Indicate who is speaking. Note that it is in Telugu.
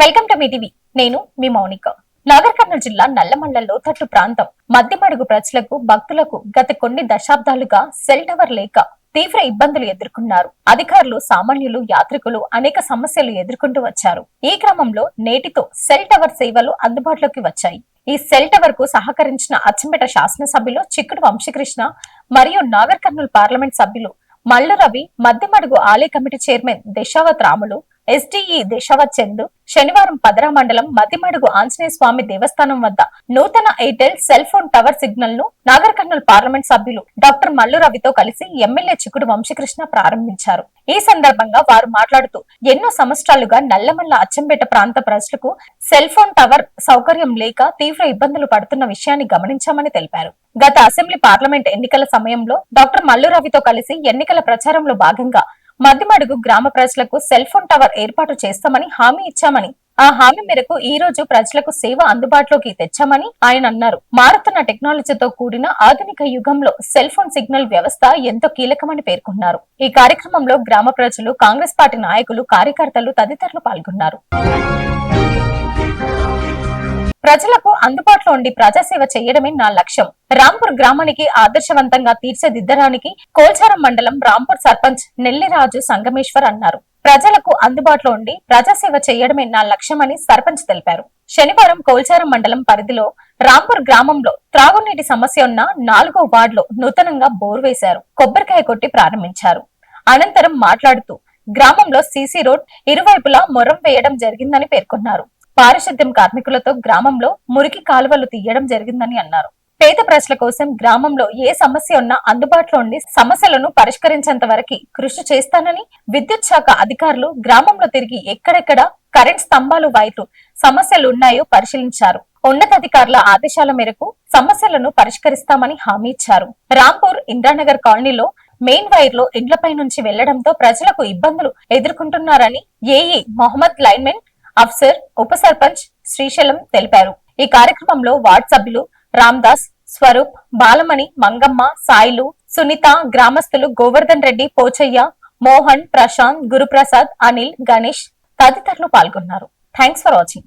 Speaker 1: Welcome to me TV. నేను మీ మౌనిక. నాగర్ కర్నూలు జిల్లా నల్లమల్ల లోతట్టు ప్రాంతం మధ్యమడుగు ప్రజలకు భక్తులకు గత కొన్ని దశాబ్దాలుగా సెల్ టవర్ లేక తీవ్ర ఇబ్బందులు ఎదుర్కొన్నారు. అధికారులు, సామాన్యులు, యాత్రికులు అనేక సమస్యలు ఎదుర్కొంటూ వచ్చారు. ఈ క్రమంలో నేటితో సెల్ టవర్ సేవలు అందుబాటులోకి వచ్చాయి. ఈ సెల్ టవర్ కు సహకరించిన అచ్చంపేట శాసనసభ్యులు చిక్కుడు వంశీకృష్ణ మరియు నాగర్ కర్నూలు పార్లమెంట్ సభ్యులు మల్లు రవి, మధ్యమడుగు ఆలయ committee chairman Deshavath Ramulu, SDE Deshavath Chandu శనివారం పదరా మండలం మధ్యమడుగు ఆంజనేయ స్వామి దేవస్థానం వద్ద నూతన Airtel cell phone tower signal ను నాగర్ కర్నూలు పార్లమెంట్ సభ్యులు డాక్టర్ మల్లు రవితో కలిసి ఎమ్మెల్యే చిక్కుడు వంశీకృష్ణ ప్రారంభించారు. ఈ సందర్భంగా వారు మాట్లాడుతూ ఎన్నో సంవత్సరాలుగా నల్లమల్ల అచ్చంపేట ప్రాంత ప్రజలకు సెల్ ఫోన్ టవర్ సౌకర్యం లేక తీవ్ర ఇబ్బందులు పడుతున్న విషయాన్ని గమనించామని తెలిపారు. గత అసెంబ్లీ పార్లమెంట్ ఎన్నికల సమయంలో డాక్టర్ మల్లు రవితో కలిసి ఎన్నికల ప్రచారంలో భాగంగా మధ్యమడుగు గ్రామ ప్రజలకు సెల్ ఫోన్ టవర్ ఏర్పాటు చేస్తామని హామీ ఇచ్చామని, ఆ హామీ మేరకు ఈ రోజు ప్రజలకు సేవ అందుబాటులోకి తెచ్చామని ఆయన అన్నారు. మారుతున్న టెక్నాలజీతో కూడిన ఆధునిక యుగంలో సెల్ ఫోన్ సిగ్నల్ వ్యవస్థ ఎంతో కీలకమని పేర్కొన్నారు. ఈ కార్యక్రమంలో గ్రామ ప్రజలు, కాంగ్రెస్ పార్టీ నాయకులు, కార్యకర్తలు తదితరులు పాల్గొన్నారు. ప్రజలకు అందుబాటులో ఉండి ప్రజాసేవ చేయడమే నా లక్ష్యం. రాంపూర్ గ్రామానికి ఆదర్శవంతంగా తీర్చిదిద్దడానికి కోల్చారం మండలం రాంపూర్ సర్పంచ్ నెల్లిరాజు సంగమేశ్వర్ అన్నారు. ప్రజలకు అందుబాటులో ఉండి ప్రజాసేవ చేయడమే నా లక్ష్యమని సర్పంచ్ తెలిపారు. శనివారం కోల్చారం మండలం పరిధిలో రాంపూర్ గ్రామంలో త్రాగునీటి సమస్య ఉన్న 4వ వార్డులో నూతనంగా బోర్ వేశారు. కొబ్బరికాయ కొట్టి ప్రారంభించారు. అనంతరం మాట్లాడుతూ గ్రామంలో సీసీ రోడ్ ఇరువైపులా మొరం వేయడం జరిగిందని పేర్కొన్నారు. పారిశుద్ధ్యం కార్మికులతో గ్రామంలో మురికి కాలువలు తీయడం జరిగిందని అన్నారు. పేద ప్రజల కోసం గ్రామంలో ఏ సమస్య ఉన్నా అందుబాటులో ఉండి సమస్యలను పరిష్కరించేంత వరకు కృషి చేస్తానని, విద్యుత్ శాఖ అధికారులు గ్రామంలో తిరిగి ఎక్కడెక్కడ కరెంట్ స్తంభాలు, వైర్లు సమస్యలు ఉన్నాయో పరిశీలించారు. ఉన్నతాధికారుల ఆదేశాల మేరకు సమస్యలను పరిష్కరిస్తామని హామీ ఇచ్చారు. రాంపూర్ ఇంద్రానగర్ కాలనీలో మెయిన్ వైర్లు ఇండ్లపై నుంచి వెళ్లడంతో ప్రజలకు ఇబ్బందులు ఎదుర్కొంటున్నారని ఏఈ మొహమ్మద్ లైన్మెన్ అఫ్సర్, ఉప సర్పంచ్ శ్రీశైలం తెలిపారు. ఈ కార్యక్రమంలో వార్డు సభ్యులు రామ్దాస్, స్వరూప్, బాలమణి, మంగమ్మ, సాయిలు, సునీత, గ్రామస్తులు గోవర్ధన్ రెడ్డి, పోచయ్య, మోహన్, ప్రశాంత్, గురుప్రసాద్, అనిల్, గణేష్ తదితరులు పాల్గొన్నారు. Thanks for watching.